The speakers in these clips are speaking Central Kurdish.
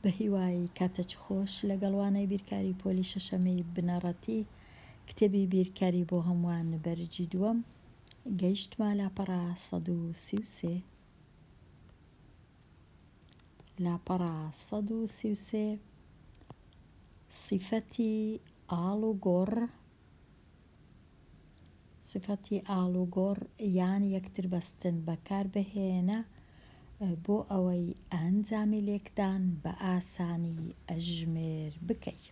بە هیوای کاتەچ خۆش لەگەڵوانەی بیرکاری پۆلی شەشەمەی بنەڕەتی کتێبی بیرکاری بۆ هەمووان بەرجی دووەم گەیشتمە لاپەڕە 133 لاپەڕە 133 صفەتی ئاڵ و گۆڕ صفەتی ئاڵ و گۆڕ یان یەکتر بەستن بەکاربهێنە بۆ ئەوەی ئەنجامی لێکدان بە ئاسانی ئەژمێر بکەی.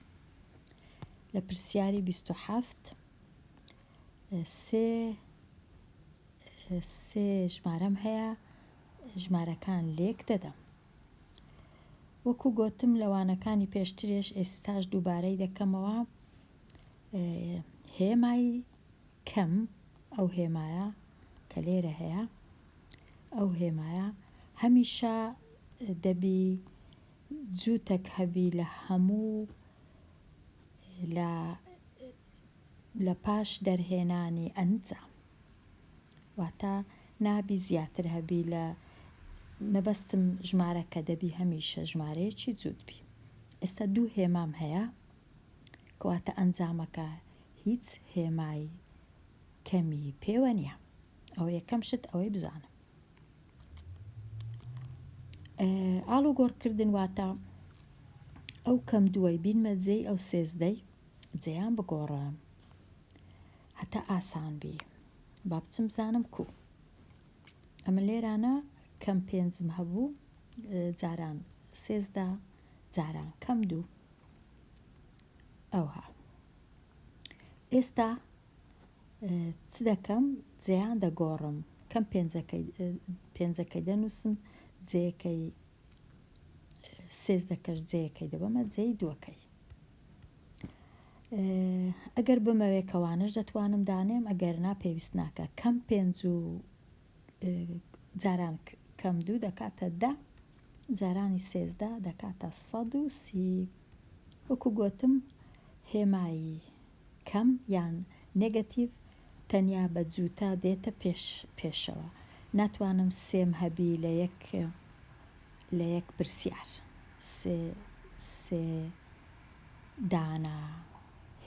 لە پرسیاری 27 سێ ژمارەم هەیە، ژمارەکان لێک دەدەم. وەکو گوتم لەوانەکانی پێشترێش ئێستاش دووبارەی دەکەمەوە. هێمای کەم ئەو هێمایە کە لێرە هەیە، ئەو هێمایە هەمیشە دەبی جووتێک هەبی لە هەموو لە پاش دەرهێنانی ئەنجام، واتە نابی زیاتر هەبی لە مەبەستم ژمارەکە دەبی هەمیشە ژمارەیەکی جووت بی. ئێستا دوو هێمام هەیە کەواتە ئەنجامەکە هیچ هێمای کەمی پێوە نییە. ئەوە یەکەم شت ئەوەی بزانم. ئاڵ و گۆڕکردن واتە ئەو کەم دووەی بینمە جێی ئەو سێزدەی جێیان بگۆڕم هەتا ئاسان بی با بچم بزانم کو. ئەمە لێرانە کەم پێنجم هەبوو، جاران سێزدە، جاران کەم دوو. ئەوها ئێستا چ دەکەم؟ جێیان دەگۆڕم. کەم پێنجەکەی دەنووسم، جێیەکەی سێزدەکەش جێیەکەی دەبەمە جێی دووەکەی. ئەگەر بمەوێکەوانش دەتوانم دانێم، ئەگەر نا پێویست ناکە. کەم پێنج و جاران کەم دوو دەکاتە 10، جارانی سێزدە دەکاتە 130. وەکو گوتم هێمایی کەم یان نێگەتیڤ تەنیا بە جووتە دێتە پێشەوە. ناتوانم سێم هەبی لە یەک پرسیار، سێ دانا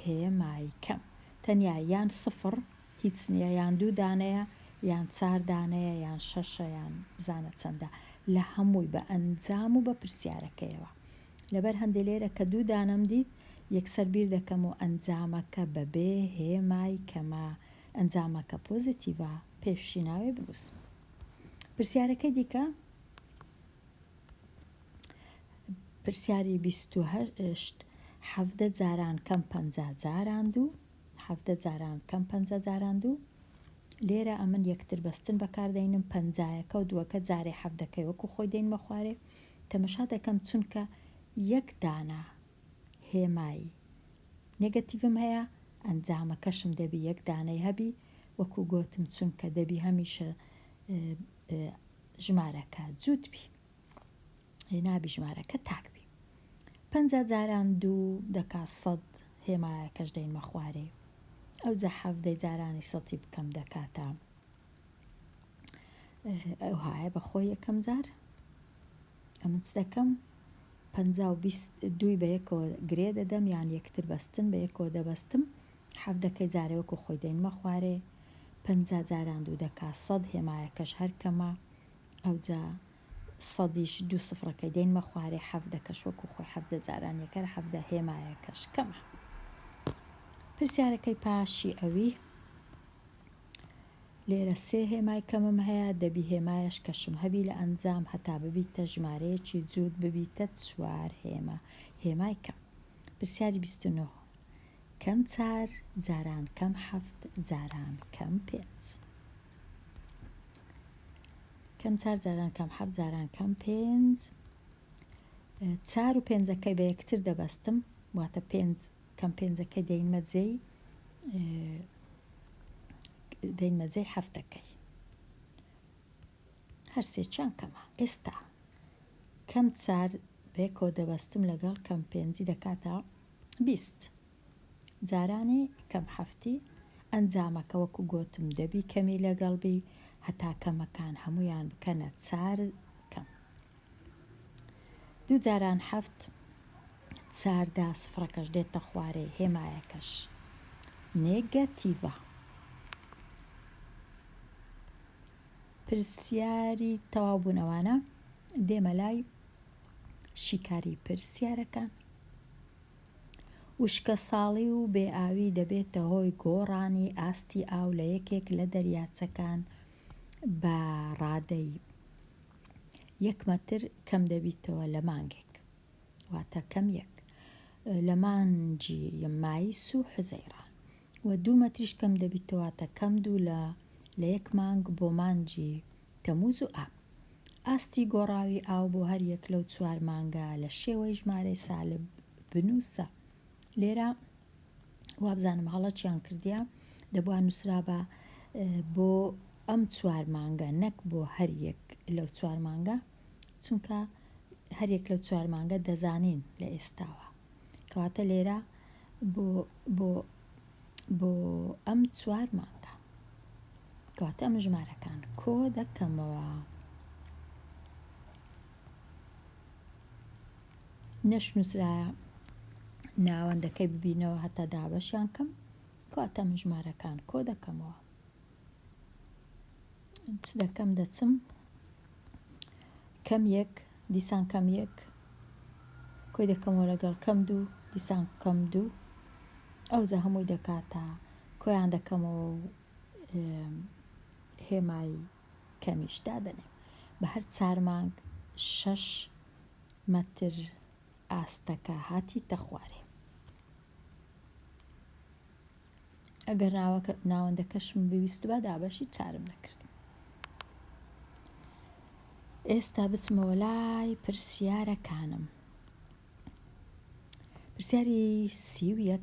هێمای کەم تەنیا یان سفر هیچ نییە، یان دوو دانەیە، یان 4 دانەیە، یان 6، یان بزانە چەندە، لە هەمووی بە ئەنجام و بە پرسیارەکەیەوە. لەبەر هەندێ لێرە کە دوو دانەم دیت یەکسەر بیر دەکەم و ئەنجامەکە بەبێ هێمای کەمە، ئەنجامەکە پۆزیتیڤە، پێشیناوێ بنووسم. پرسیارەکەی دیکە پرسیاری 28 حەڤدە جاران کەم 50 جاران دوو، حەڤدە جاران کەم 50 جاران دوو. لێرە ئەمن یەکتر بەستن بەکاردەینم، 50یەکە و دووەکە جارێ حەڤدەکەی وەکو خۆی دەینمە خوارێ. تەمەشا دەکەم چونکە یەک دانە هێمای نێگەتیڤم هەیە، ئەنجامەکەشم دەبی یەک دانەی هەبی. وەکو گوتم چونکە دەبی هەمیشە ژمارەکە جووت بی، نابی ژمارەکە تاک بی. 50 جاران دوو دەکا 100، هێمایەکەش دەینمە خوارێ. ئەو جە حەڤدەی جارانی 100 بکەم دەکاتە ئەو هایە بە خۆی یەکەم جار. ئەمن چ دەکەم؟ 50 و 22 بە یەکەوە گرێ دەدەم، یان یەکتر بەستن بە یەکەوە دەبەستم. حەڤدەکەی جارێ وەکو خۆی دەینمە خوارێ. 50 جاران دوو دەکا 100، هێمایەکەش هەر کەمە. ئەو جا 100یش دوو سفرەکەی دەینمە خوارێ. حەڤدەکەش وەکو خۆی 17 جاران یەکە، 17 هێمایەکەش کەمە. پرسیارەکەی پاشی ئەوی لێرە سێ هێمای کەمم هەیە، دەبی هێمایەش کەشم هەبی لە ئەنجام هەتا ببیتە ژمارەیەکی جووت، ببیتە 4 هێمای کەم. پرسیاری 29 کەم 4 جاران کەم 7 جاران کەم 5. کەم 4 جاران کەم 7 جاران کەم 5. 4 و 5ەکەی بە یەکتر دەبەستم، واتە 5 کەم 5ەکەی دەینمە جێی 7ەکەی، هەر سێکیان کەمە. ئێستا کەم 4 بەیەکەوە دەبەستم لەگەڵ کەم 5 دەکاتە 20 جارانی کەم 7. ئەنجامەکە وەکو گوتم دەبی کەمی لەگەڵبی هەتا کەمەکان هەمویان بکەنە 4 کەم. دوو جاران حەفت چاردا سفرەکەش دێتە خوارێ هێمایەکەش نێگەتیڤە. پرسیاری تەواوبوونەوانە دێمە لای شیکاری پرسیارەکان. وشکە ساڵی و بێئاوی دەبێتە هۆی گۆڕانی ئاستی ئاو لە یەکێک لە دەریاچەکان بە ڕادەی 1 مەتر کەم دەبیتەوە لە مانگێک، واتە کەم یەک لە مانجی مایس و حزەیران، و 2 مەتریش کەم دەبیتەوە تە کەم 2 لە 1 مانگ بۆ مانجی تەمووز و ئاب. ئاستی گۆڕاوی ئاو بۆ هەر یەک لەو 4 مانگە لە شێوەی ژمارەی سالب بنووسە. لێرە وابزانم هەڵەچیان کردیا دەبووە نووسرا بە بۆ ئەم 4 مانگە نەک بۆ هەر یەک لەو 4 مانگە، چونکە هەر یەک لەو 4 مانگە دەزانین لە ئێستاوە، کەواتە لێرە بۆ ئەم 4 مانگە، کەواتە ئەم ژمارەکان کۆ دەکەمەوە. نەش نووسرایە ناوەندەکەی ببینەوە هەتا دابەشیان کەم، کەواتە ئەم ژمارەکان کۆ دەکەمەوە. چ دەکەم؟ دەچم کەم یەک دیسان کەم یەک کۆی دەکەمەوە لەگەڵ کەم 2 دیسان کەم 2، ئەوجا هەمووی دەکاتە کۆیان دەکەمەوە و هێمای کەمیش دادەنێم. بە هەر 4 مانگ 6 مەتر ئاستەکە هاتیتە خوارێ. ئەگەر ناوەندەکەشم بویست بە دابەشی 4م دەکرد. ئێستا بچمەوە لای پرسیارەکانم. پرسیاری 31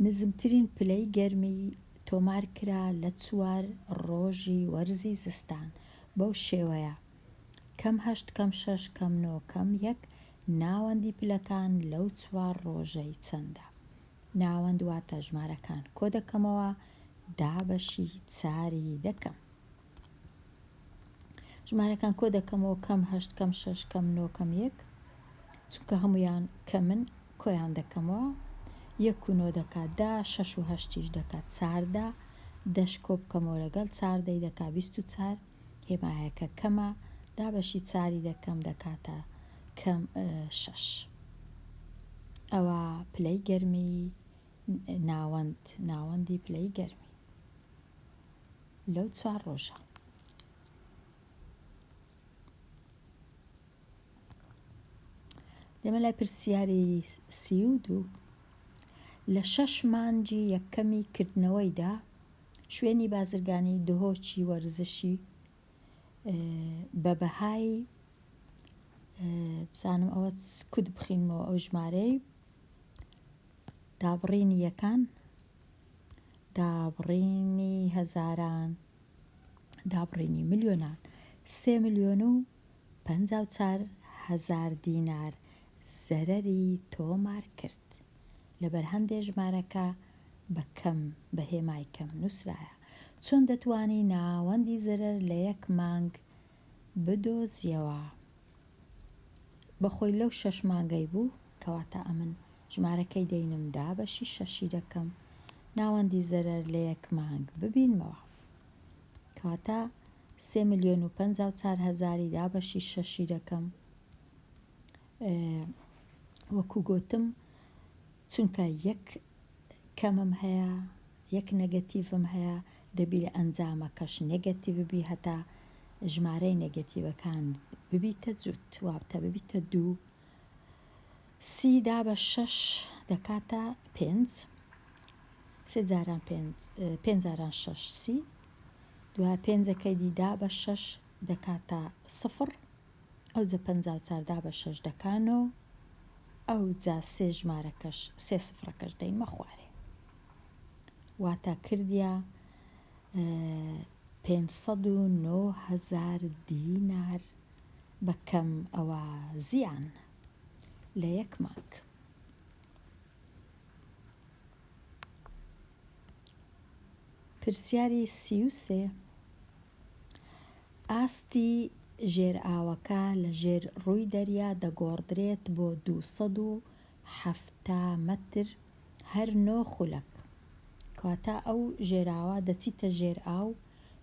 نزمترین پلەی گەرمی تۆمار کرا لە 4 ڕۆژی وەرزی زستان بەو شێوەیە: کەم 8 کەم 6 کەم 9 کەم 1. ناوەندی پلەکان لەو 4 ڕۆژەی چەندە؟ ناوەند واتە ژمارەکان کۆ دەکەمەوە، دابەشی 4ی دەکەم. ژمارەکان کۆ دەکەمەوە کەم 8 کەم 6 کەم 9 کەم 1، چونکە هەمویان کەمن کۆیان دەکەمەوە. 1 و 9 دەکات 10، 6 و 8 دەکات 14، 10 کۆ بکەمەوە لەگەڵ 14 دەکات 24. هێمایەکە کەمە، دابەشی 4ی دەکەم دەکاتە کەم 6. ئەوە پلەی گەرمی ناوەندی پلەی گەرمی لەو 4 ڕۆژە. دەمە لای پرسیاری 32 لە 6 مانجی یەکەمی کردنەوەیدا شوێنی بازرگانی دهۆکی وەرزشی بە بەهای بزانم ئەوە کود بخینمەوە ئەو ژمارەی دابڕینی یەکان، دابڕینی هەزاران، دابڕینی ملیۆنان 3,054,000 دینار زەرەری تۆمار کرد. لەبەر هەندێک ژمارەکە بە هێمای کەم نووسرایە. چۆن دەتوانی ناوەندی زەرەر لە 1 مانگ بدۆزیەوە؟ بەخۆی لەو 6 مانگەی بوو، کەواتە ئەمن ژمارەکەی دەینم دابەشی 6 دەکەم، ناوەندی زەرەر لە 1 مانگ ببینمەوە، کەواتە 3,054,000 دابەشی 6 دەکەم. وەکو گوتم چونکە 1 کەمم هەیە 1 نەگەتیڤم هەیە، دەبی لە ئەنجامەکەش نێگەتیڤ ببی هەتا ژمارەی نێگەتیڤەکان ببیتە جووت، وابتە ببیتە 2. 30 دابە 6 دەکاتە 5، 3 جاران 5 جاران 6 30، دوای 5ەکەی دیدا بە 6 دەکاتە 0، ئەو جە 54 دابە 6 دەکانەوە، ئەو جا 3 ژمارەکەش 3 سفرەکەش دەینمە خوارێ، واتە کردیا 509,000 دینار بەکەم ئەوە زیان لە 1 مانگ. پرسیاری 33 ئاستی ژێر ئاوەکە لە ژێر ڕووی دەریا دەگۆڕدرێت بۆ 270 مەتر هەر 9 خولەک. کەواتە ئەو ژێراوە دەچیتە ژێر ئاو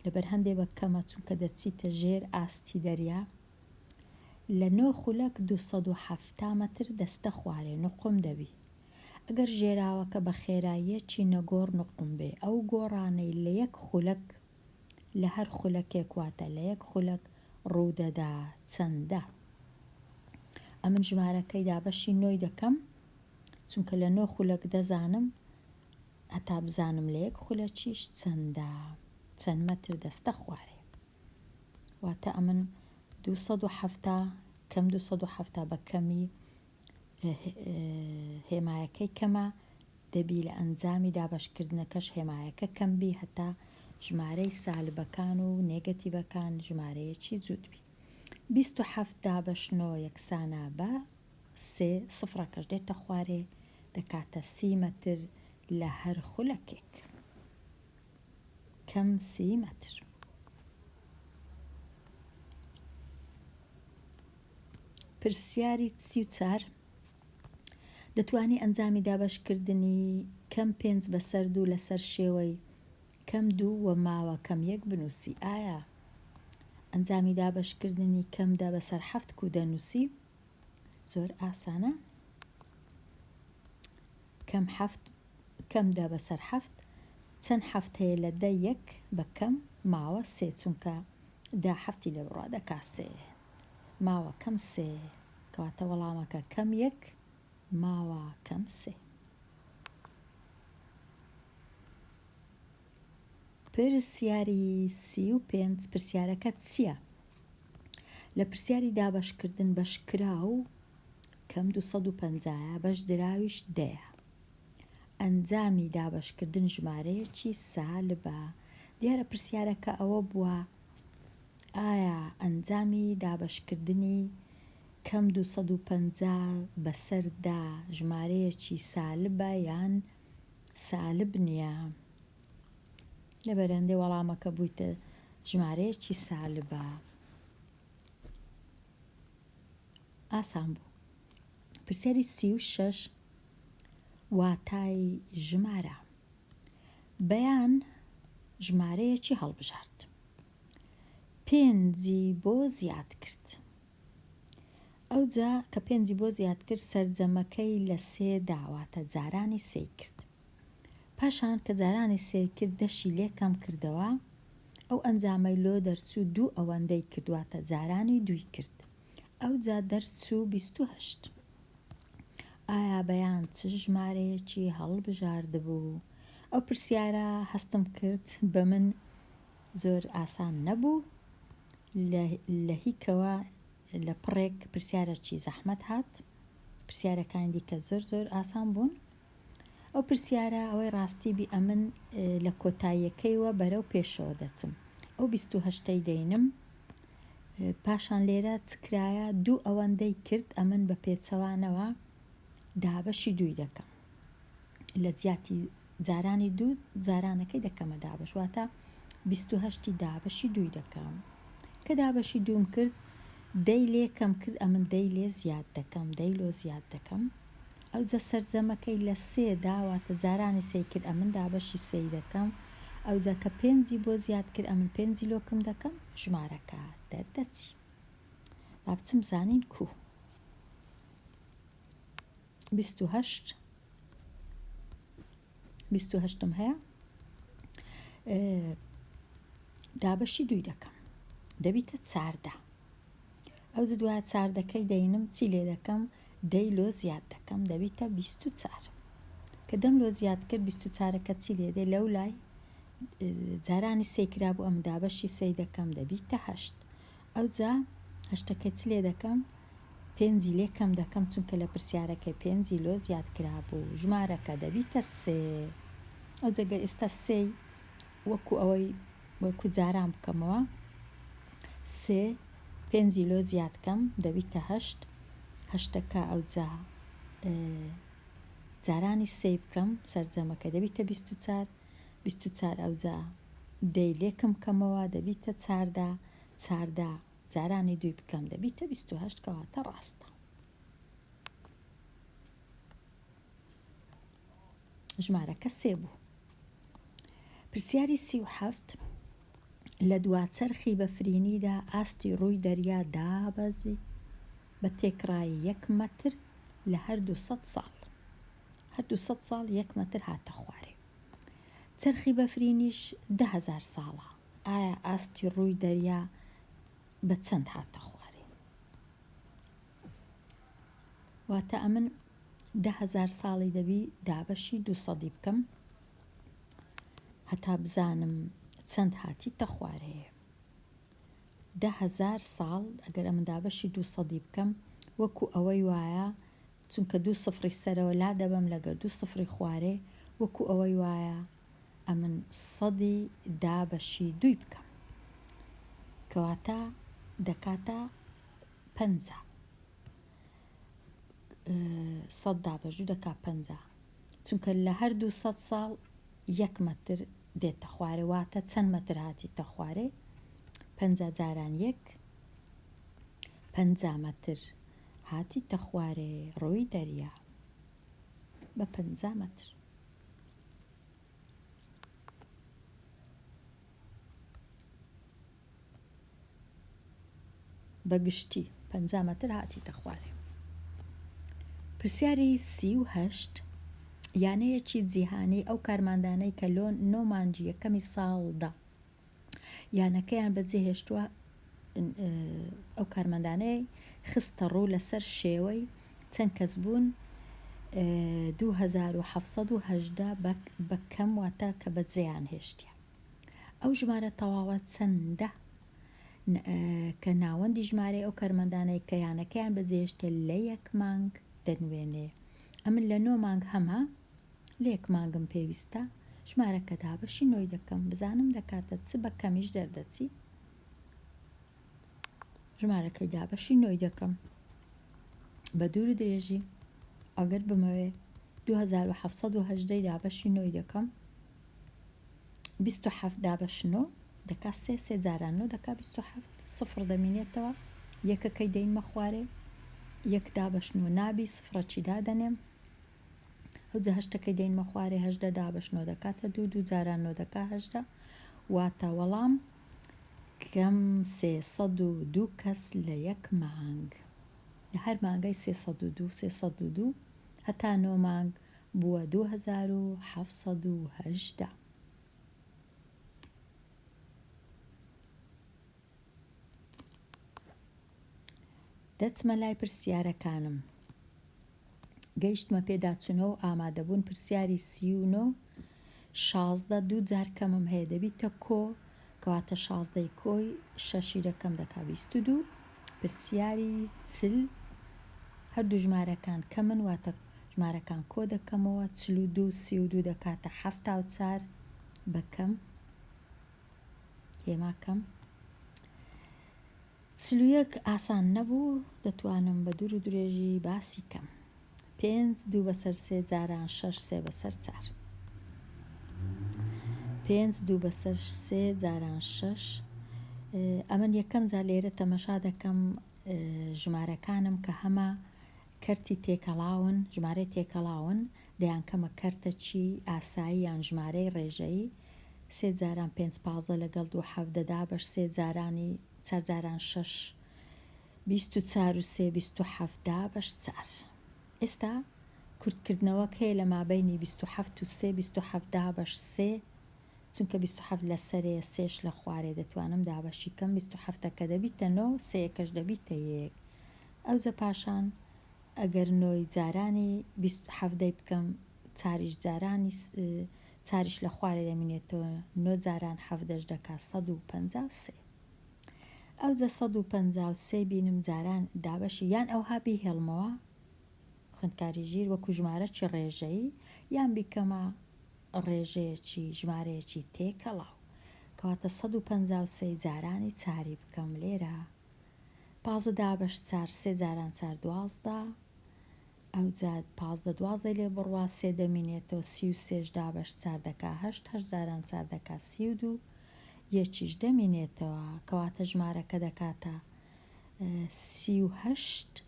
لەبەر هەندێ بە کەمە چونکە دەچیتە ژێر ئاستی دەریا لە 9 خولەک 270 مەتر دەستە خوارێ نقم دەبی. ئەگەر ژێراوەکە بە خێراییەکی نەگۆڕ نقم بێ ئەو گۆڕانەی لە 1 خولەک لە هەر خولەکێک واتە لە 1 خولەک ڕوودەدا چەندە. ئەمن ژمارەکەی دابەشی 9 دەکەم چونکە لە 9 خولەک دەزانم هەتا بزانم لە 1 خولەکیش چەندە چەند مەتر دەستە خوارێ. واتە ئەمن 270 کەم 270 بە کەمی هێمایەکەی کەمە دەبی لە ئەنجامی دابەشکردنەکەش هێمایەکە کەم بی هەتا ژمارەی سالبەکان و نێگەتیڤەکان ژمارەیەکی جووتبی. 27 دابەش 9 یەکسانە بە 3 سفرەکەش دێتە خوارێ دەکاتە 30 مەتر لە هەر خولەکێک کەم 30 مەتر. پرسیاری 34 دەتوانی ئەنجامی دابەشکردنی کەم 5 بەسەر 2 لەسەر شێوەی کەم 2 و ماوە کەم 1 بنووسی. ئایا ئەنجامی دابەشکردنی کەم 10 بەسەر 7 کو دەنووسی؟ زۆر ئاسانە. کەم 10 بەسەر 7 چەند هەفت هەیە لە 10 1 بە کەم ماوە 3 چونکە 10 هەفتی لە بڕوا دەکا 3 ماوە کەم 3 کەواتە وەڵامەکە کەم 1 ماوە کەم 3. پرسیاری 35 پرسیارەکە چییە؟ لە پرسیاری دابەشکردن بەشکرا و کەم 250 بەش دراویش دەیە. ئەنجامی دابەشکردن ژمارەیەکی سالبە. دیارە پرسیارەکە ئەوە بووە ئایا ئەنجامی دابەشکردنی کەم 250 بەسەر 10 ژمارەیەکی سالبە یان سالب نییە. لە بەرەندەی وەڵامەکە بوویتە ژمارەیەکی سالبە. ئاسان بوو. پرسیاری 36 واتای ژمارە. بەیان ژمارەیەکی هەڵبژارد. پێنجی بۆ زیاد کرد. ئەوجا کە پێنجی بۆ زیاد کرد سەرجەمەکەی لە 3 داواتە جارانی 3 کرد. پاشان کە جارانی 3 کرد دەشی لێ کەم کردەوە ئەو ئەنجامەی لۆ دەرچوو 2 ئەوەندەی کردواتە جارانی 2 کرد. ئەوجا دەرچوو 28. ئایا بەیان چ ژمارەیەکی هەڵبژاردبوو؟ ئەو پرسیارە هەستم کرد بە من زۆر ئاسان نەبوو لە هیکەوە لە پڕێک پرسیارەکی زەحمەت هات. پرسیارەکانی دیکە زۆر ئاسان بوون. ئەو پرسیارە ئەوەی ڕاستی بی ئەمن لە کۆتاییەکەیوە بەرەو پێشەوە دەچم. ئەو 28ی دەینم پاشان لێرە چکرایە 2 ئەوەندەی کرد ئەمن بە پێچەوانەوە دابەشی 2 دەکەم. لە جیاتی جارانی 2 جارانەکەی دەکەمە دابەش واتە 28 دابەشی 2 دەکەم. کە دابەشی 2 کرد دەی لێ کەم کرد ئەمن دەی لێ زیاد دەکەم دەی لۆ زیاد دەکەم. ئەوجا سەرجەمەکەی لە 3 داواتە جارانی 3 کرد ئەمن دابەشی 3 دەکەم. ئەوجا کە 5 بۆ زیاد کرد ئەمن 5 لۆکم دەکەم ژمارەکە دەردەچی. با بچم زانین کو. 28م هەیە دابەشی 2 دەکەم دەبیتە 14. ئەوجا دوای 14ەکەی دەینم چی لێ دەکەم دەی لۆ زیاد دەکەم دەبیتە 24. کە دەم لۆ زیاد کرد 24ەکە چی لێ دێ لەو لای جارانی 3 کرابوو ئەم دابەشی 3 دەکەم دەبیتە 8. ئەوجا 8ەکە چ لێ دەکەم 5 لێ کەم دەکەم چونکە لە پرسیارەکەی 5 لۆ زیاد کرابوو ژمارەکە دەبیتە 3. ئەوجا گەر ئێستا 3 وەکو ئەوەی وەکو جاران بکەمەوە 3 5 لۆ زیادکەم دەبیتە 8. 8ەکە ئەوجا جارانی 3 بکەم سەرجەمەکە دەبیتە 24. 24 ئەوجا دەی لێکم کەمەوە دەبیتە 14. 14 جارانی 2 بکەم دەبیتە 28 کەواتە ڕاستە. ژمارەکە 3 بوو. پرسیاری 37 لە دووچەرخی بەفرینیدا ئاستی ڕووی دەریا دابەزی بە تێکڕایی 1 مەتر لە هەر 200 ساڵ. هەر 200 ساڵ 1 مەتر هاتە خوارێ. چەرخی بەفرینیش 10,000 ساڵە. ئایا ئاستی ڕووی دەریا بە چەند هاتە خوارێ؟ واتە ئەمن 10,000 ساڵی دەبی دابەشی 200 بکەم هەتا بزانم چەند هاتیتە خوارەیە. 10,000 ساڵ ئەگەر ئەمن دابەشی 200 بکەم وەکو ئەوەی وایە چونکە 2 سفری سەرەوە لا دەبەم لەگەر 2 سفری خوارێ وەکو ئەوەی وایە ئەمن 100 دابەشی 2 بکەم کەواتە دەکاتە 50. 100 دابەش 2 دەکا 50 چونکە لە هەر 200 ساڵ 1 مەتر دێتە خوارێ واتە چەند مەتر هاتیتە خوارێ؟ 50 جاران 1 50 مەتر هاتیتە خوارێ ڕووی دەریا بە 50 مەتر. بەگشتی 50 مەتر هاتیتە خوارێ. پرسیاری 38 یانەیەکی جیهانی ئەو کارماندانەی کە لۆ 9 مانگی یەکەمی ساڵدا یانەکەیان بەجێهێشتووە ئەو کارمەندانەی خستە ڕوو لەسەر شێوەی چەند کەس بوون 2718 بەکەم واتە کە بەجێیان هێشتە. ئەو ژمارە تەواوە چەندە کە ناوەندی ژمارەی ئەو کارمەندانەی کە یانەکەیان بەجێهێشتە لە 1 مانگ دەنوێنێ. ئەمن لە 9 مانگ هەما لە 1 مانگم پێویستە ژمارەکە دابەشی 9 دەکەم بزانم دەکاتە چ بە کەمیش دەردەچی. ژمارەکەی دابەشی 9 دەکەم بە دوور و درێژی ئەگەر بمەوێ 2718 دابەشی 9 دەکەم 27 دابەش 9 دەکا 3 جاران 9 دەکا 27 سفر دەمینێتەوە یەکەکەی دەینمە خوارێ 1 دابەش 9 نابی سفرەچی دادەنێم ئەو جە هەشتەکەی دەینمە خوارێ 18 دابەش 9 دەکاتە 2 جاران 9 دەکا 18 واتە وەڵام کەم 302 کەس لە 1 مانگ لە هەر مانگای 302 هەتا 9 مانگ بووە 2718. دەچمە لای پرسیارەکانم. گەیشتمە پێداچوونەوە ئامادەبوون پرسیاری 39 16 2 جار کەمم هەیە دەبیتە کۆ کەواتە 16 کۆی 6 دەکەم دەکا 22. پرسیاری 40 هەردوو ژمارەکان کەمن واتە ژمارەکان کۆ دەکەمەوە 42 32 دەکاتە 74 بەکەم هێما کەم. 41 ئاسان نەبوو دەتوانم بە دوور و درێژی باسی کەم. 5 2 بەسەر 3 جاران 6 3 بەسەر 4 5 2 بەسەر 3 جاران 6 ئەمن یەکەم جار لێرە تەمەشا دەکەم ژمارەکانم کە هەمە کەرتی تێکەڵاون ژمارەی تێکەڵاون دەیان کەمە کەرتە چی ئاسایی یان ژمارەی ڕێژەیی 3 جاران 5 15 لەگەڵ 2 17 بەش 3 جارانی 4 جاران 6 24 و 3 27 بەش 4. ئێستا کورتکردنەوەک هەیە لە مابەینی 27 و 3 27 بەش 3 چونکە 27 لە سەرێ 3ش لە خوارێ دەتوانم دابەشی کەم 27کە دەبیتە 9 3یەکەش دەبیتە 1 ئەوجە پاشان ئەگەر 9 جارانی 27 بکەم چاریش جارانی چاریش لە خوارێ دەمینێتەوە 9 جاران 7 دەکا 153 ئەوجە 153 بینم جاران دابەشی یان ئەوها بیهێڵمەوە خوێندکاری ژیر وەکو ژمارە چی ڕێژەیی یان بیکەمە ڕێژەیەکی ژمارەیەکی تێکەڵاو کەواتە 153 جارانی چاری بکەم لێرە 15 دابەش 4 3 جاران 4 12 ئەوجا 15 12 لێ بڕوا 3 دەمینێتەوە 33 دابەش 4 دەکا 8 8 جاران 4 دەکا 32 یەکیش دەمینێتەوە کەواتە ژمارەکە دەکاتە 38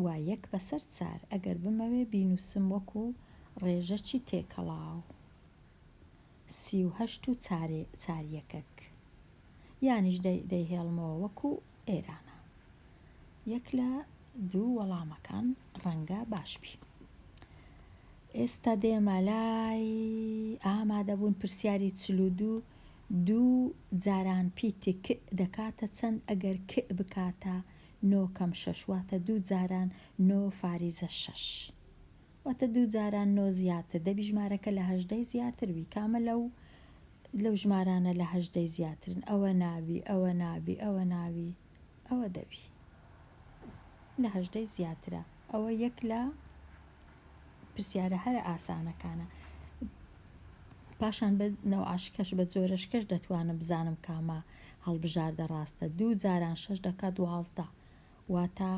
وا 1 بەسەر 4 ئەگەر بمەوێ بینووسم وەکو ڕێژەکی تێکەڵاو 38 و 4 یەکەک یانیش دەیهێڵمەوە وەکو ئێرانە 1 لە 2 وەڵامەکان ڕەنگە باش بی. ئێستا دێمە لای ئامادەبوون پرسیاری 42 دوو جاران پیتی ک دەکاتە چەند ئەگەر ک بکاتە 9 کەم 6 واتە دوو جاران 9 فاریزە 6 واتە دوو جاران 9 زیاتر دەبی ژمارەکە لە 18 زیاتر بی کامە لەو ژمارانە لە 18 زیاترن ئەوە نابی ئەوە نابی ئەوە نابی ئەوە دەبی لە 18 زیاترە ئەوە 1 لە پرسیارە هەرە ئاسانەکانە. پاشان بە نەوعاشکەش بە جۆرەشکەش دەتوانم بزانم کامە هەڵبژاردە ڕاستە. دوو جاران 6 دەکات 12 واتە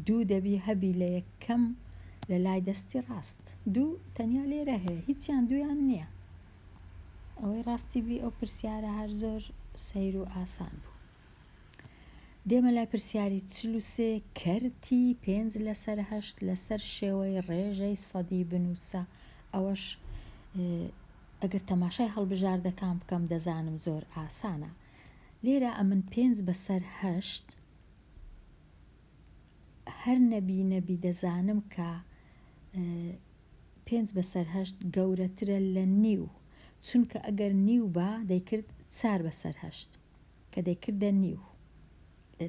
دوو دەبی هەبی لە یەکەم لە لای دەستی ڕاست دوو تەنیا لێرە هەیە هیچیان دویان نییە. ئەوەی ڕاستی بی ئەو پرسیارە هەر زۆر سەیر و ئاسان بوو. دێمە لای پرسیاری 43 کەرتی 5 لەسەر 8 لەسەر شێوەی ڕێژەی سەدی بنووسە. ئەوەش ئەگەر تەماشای هەڵبژاردەکان بکەم دەزانم زۆر ئاسانە. لێرە ئەمن 5 بەسەر 8 هەر نەبی دەزانم کە 5 بەسەر 8 گەورەترە لە نیو چونکە ئەگەر نیو بە دەیکرد 4 بەسەر 8 کە دەیکردە نیو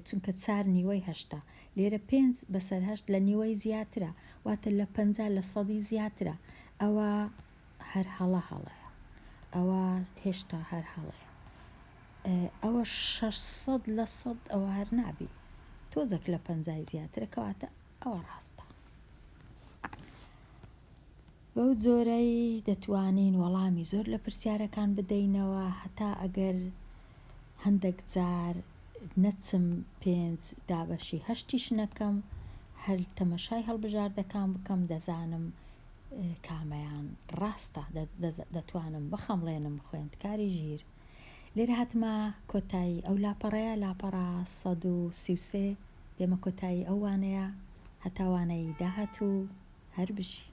چونکە 4 نیوەی 8 لێرە 5 بەسەر 8 لە نیوەی زیاترە واتە لە 50 لە سەدی زیاترە. ئەوە هەر هەڵەیە ئەوە هێشتا هەر هەڵەیە ئەوە 600 لە 100 ئەوە هەر نابی تۆزێک لە 50 زیاترە کەواتە ئەوە ڕاستە. بەو جۆرەی دەتوانین وەڵامی زۆر لە پرسیارەکان بدەینەوە هەتا ئەگەر هەندێک جار نەچم 5 دابەشی 8 نەکەم هەر تەمەشای هەڵبژاردەکان بکەم دەزانم کامەیان ڕاستە دەتوانم بخەمڵێنم خوێندکاری ژیر. لێرە هاتمە کۆتایی ئەو لاپەڕەیە لاپەڕە 133 دێمە کۆتایی ئەو وانەیە هەتاوانەی داهاتوو هەر بژی.